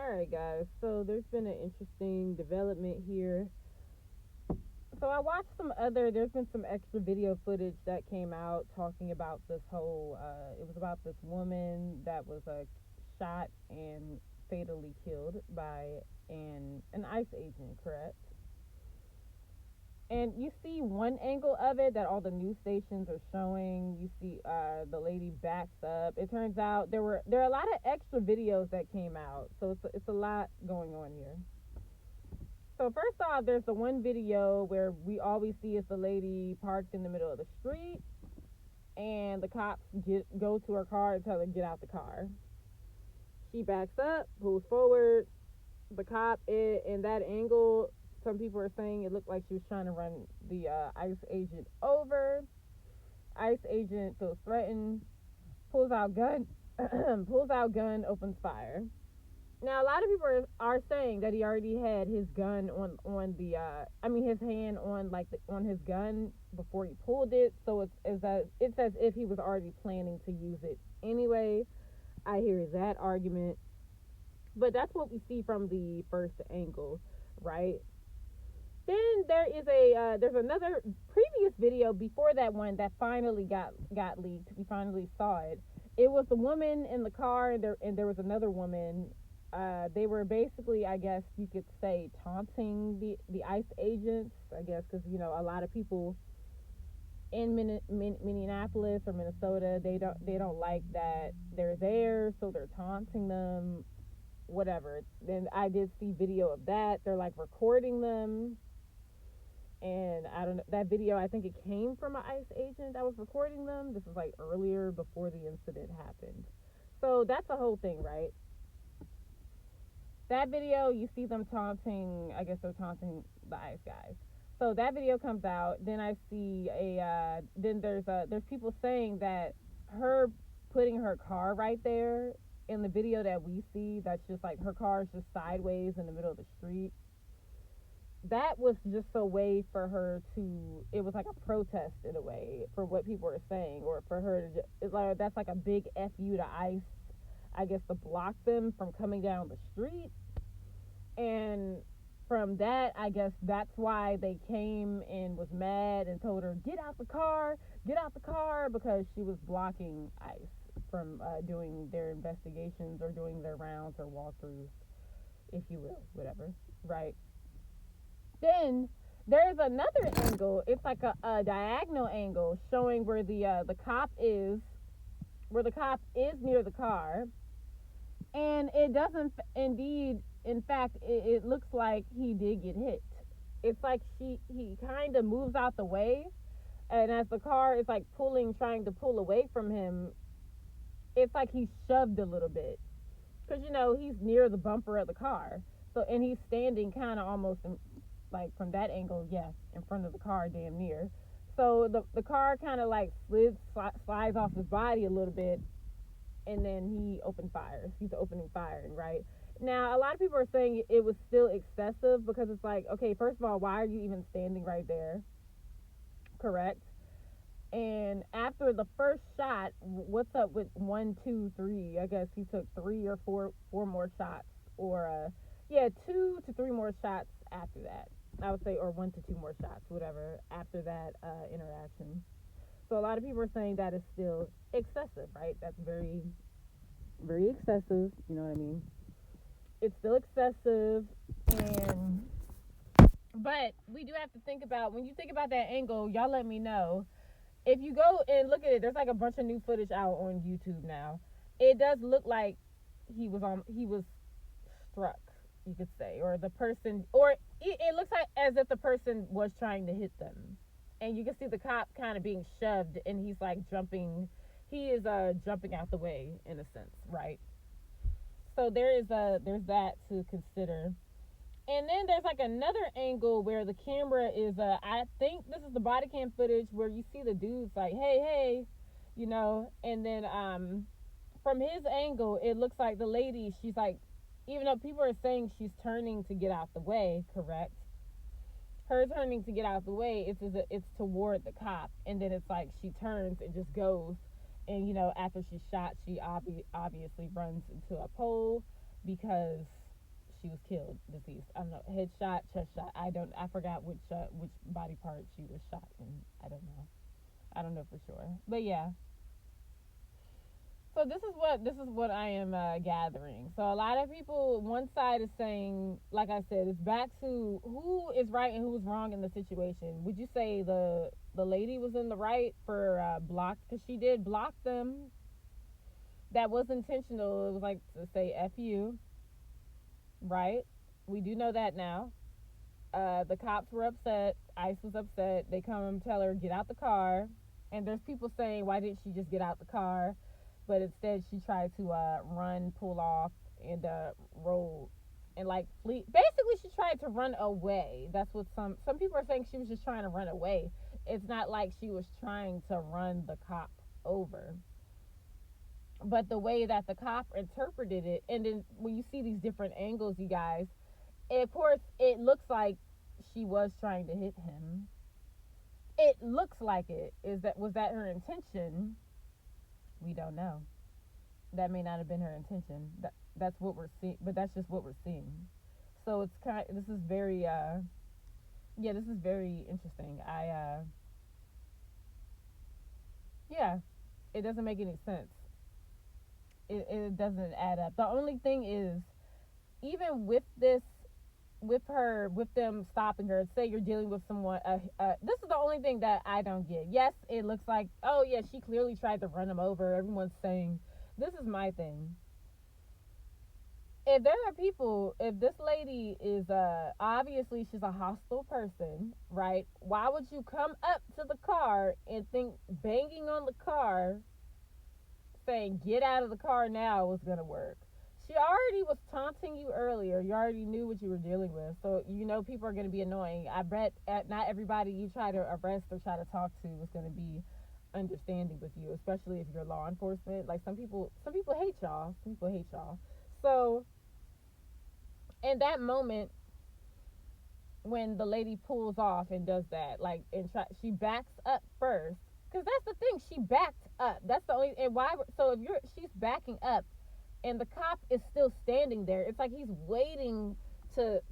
Alright, guys, so there's been an interesting development here. So I watched there's been some extra video footage that came out talking about this whole, it was about this woman that was shot and fatally killed by an ICE agent, correct? And you see one angle of it that all the news stations are showing. You see the lady backs up. It turns out there are a lot of extra videos that came out, so it's a lot going on here. So first off, there's the one video where we always see is the lady parked in the middle of the street, and the cops go to her car and tell her to get out the car. She backs up, pulls forward. The cop in that angle, some people are saying it looked like she was trying to run the ICE agent over. ICE agent feels threatened, pulls out gun, opens fire. Now a lot of people are saying that he already had his gun on the his hand on on his gun before he pulled it, so it's as if he was already planning to use it anyway. I hear that argument, but that's what we see from the first angle, right? Then there's another previous video before that one that finally got leaked. We finally saw it. It was the woman in the car, and there was another woman. They were basically, I guess you could say, taunting the ICE agents. I guess because a lot of people in Minneapolis or Minnesota, they don't like that they're there, so they're taunting them. Whatever. Then I did see video of that. They're like recording them, and I don't know, that video, I think it came from an ICE agent that was recording them. This was like earlier before the incident happened. So that's the whole thing, right? That video, you see them taunting, I guess they're taunting the ICE guys. So that video comes out. Then I see then there's people saying that her putting her car right there in the video that we see, that's just like her car is just sideways in the middle of the street. That was just a way for her to, it was like a protest in a way for what people are saying, or for her to, it's like, that's like a big fu to ICE, I guess, to block them from coming down the street. And from that, I guess that's why they came and was mad and told her, get out the car, because she was blocking ICE from doing their investigations or doing their rounds or walkthroughs, if you will, whatever, right? Then there's another angle. It's like a diagonal angle showing where the cop is, near the car, and it doesn't indeed. In fact, it looks like he did get hit. It's like he kind of moves out the way, and as the car is like trying to pull away from him, it's like he's shoved a little bit, because he's near the bumper of the car. So, and he's standing kind of almost like from that angle, yes, in front of the car, damn near. So the car kind of like slides off his body a little bit, and then he's opening fire, right? Now a lot of people are saying it was still excessive, because it's like, okay, first of all, why are you even standing right there? Correct. And after the first shot, what's up with 1, 2, 3? I guess he took 3 or 4 more shots, or 2 to 3 more shots after that. I would say, or 1 to 2 more shots, whatever, after that interaction. So a lot of people are saying that is still excessive, right? That's very, very excessive. You know what I mean? It's still excessive, and but we do have to think about, when you think about that angle, y'all let me know. If you go and look at it, there's like a bunch of new footage out on YouTube now. It does look like he was struck, you could say, or the person, or it looks like as if the person was trying to hit them, and you can see the cop kind of being shoved, and he's like jumping. He is jumping out the way in a sense, right? So there's that to consider. And then there's like another angle where the camera is I think this is the body cam footage where you see the dude's like, hey, and then from his angle, it looks like the lady, she's like, even though people are saying she's turning to get out the way, correct? Her turning to get out the way, it's toward the cop, and then it's like she turns and just goes, and after she's shot, she obviously runs into a pole, because she was killed, deceased. I don't know, headshot, chest shot. I forgot which body part she was shot in. I don't know. I don't know for sure. But yeah, so this is what I am gathering. So a lot of people, one side is saying, like I said, it's back to who is right and who is wrong in the situation. Would you say the lady was in the right for block, because she did block them? That was intentional. It was like to say "f you," right? We do know that now. The cops were upset. ICE was upset. They come and tell her, get out the car. And there's people saying, why didn't she just get out the car? But instead, she tried to run, pull off, and roll and like flee. Basically, she tried to run away. That's what some people are saying. She was just trying to run away. It's not like she was trying to run the cop over. But the way that the cop interpreted it, and then when you see these different angles, you guys, of course, it looks like she was trying to hit him. It looks like it. Was that her intention? We don't know. That may not have been her intention. That's what we're seeing, but that's just what we're seeing. So it's kind. This is very. Yeah, this is very interesting. Yeah, it doesn't make any sense. It doesn't add up. The only thing is, even with this, with them stopping her, say you're dealing with someone, this is the only thing that I don't get. Yes, it looks like, oh yeah, she clearly tried to run him over. Everyone's saying, this is my thing. If there are people, if this lady is obviously she's a hostile person, right? Why would you come up to the car and think banging on the car saying get out of the car now was gonna work? She already was taunting you earlier. You already knew what you were dealing with, so you know people are gonna be annoying. I bet not everybody you try to arrest or try to talk to is gonna be understanding with you, especially if you're law enforcement. Like some people hate y'all. Some people hate y'all. So in that moment, when the lady pulls off and does that, like, she backs up first, because that's the thing, she backed up. That's the only, and why? So if she's backing up, and the cop is still standing there, it's like he's waiting to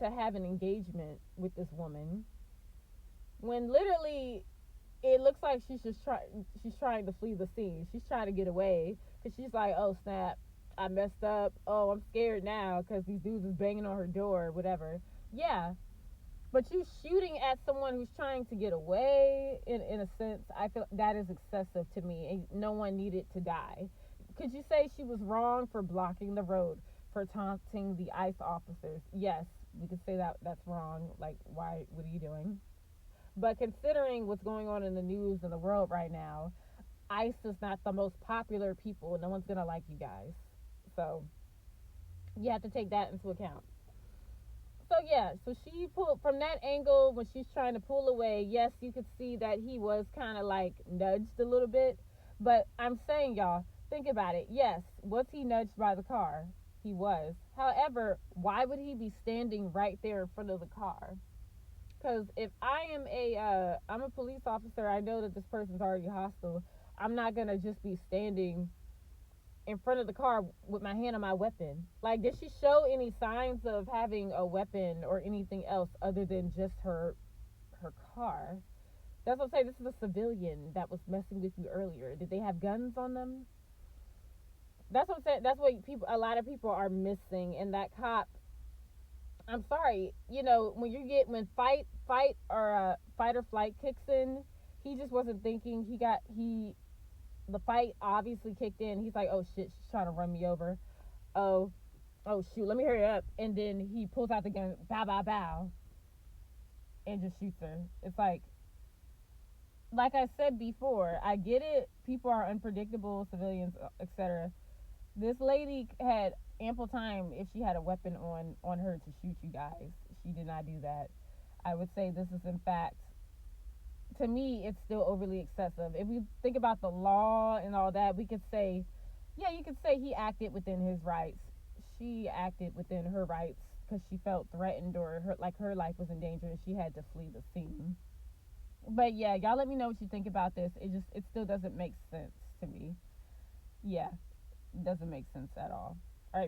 have an engagement with this woman, when literally it looks like she's trying to flee the scene. She's trying to get away because she's like, oh snap, I messed up. Oh, I'm scared now because these dudes is banging on her door, whatever. Yeah, but you shooting at someone who's trying to get away, in a sense, I feel that is excessive to me, and no one needed to die. Could you say she was wrong for blocking the road, for taunting the ICE officers? Yes, we could say that that's wrong. Like, why? What are you doing? But considering what's going on in the news in the world right now, ICE is not the most popular people. No one's gonna like you guys. So you have to take that into account. So yeah, so she pulled from that angle when she's trying to pull away. Yes, you could see that he was kind of like nudged a little bit. But I'm saying, y'all, think about it. Yes, was he nudged by the car? He was. However, why would he be standing right there in front of the car? Because if I'm a police officer, I know that this person's already hostile. I'm not gonna just be standing in front of the car with my hand on my weapon. Like, did she show any signs of having a weapon or anything else other than just her car? That's what I'm saying. This is a civilian that was messing with you earlier. Did they have guns on them? That's what I'm saying. That's what a lot of people are missing. And that cop, I'm sorry, when fight or flight kicks in, he just wasn't thinking. The fight obviously kicked in. He's like, oh shit, she's trying to run me over. Oh, oh shoot, let me hurry up. And then he pulls out the gun, bow, bow, bow, and just shoots her. It's like I said before, I get it. People are unpredictable, civilians, etc. This lady had ample time if she had a weapon on her to shoot you guys. She did not do that. I would say this is, in fact, to me, it's still overly excessive. If we think about the law and all that, we could say, yeah, you could say he acted within his rights. She acted within her rights because she felt threatened, or her life was in danger and she had to flee the scene. But yeah, y'all let me know what you think about this. It still doesn't make sense to me. Yeah, it doesn't make sense at all.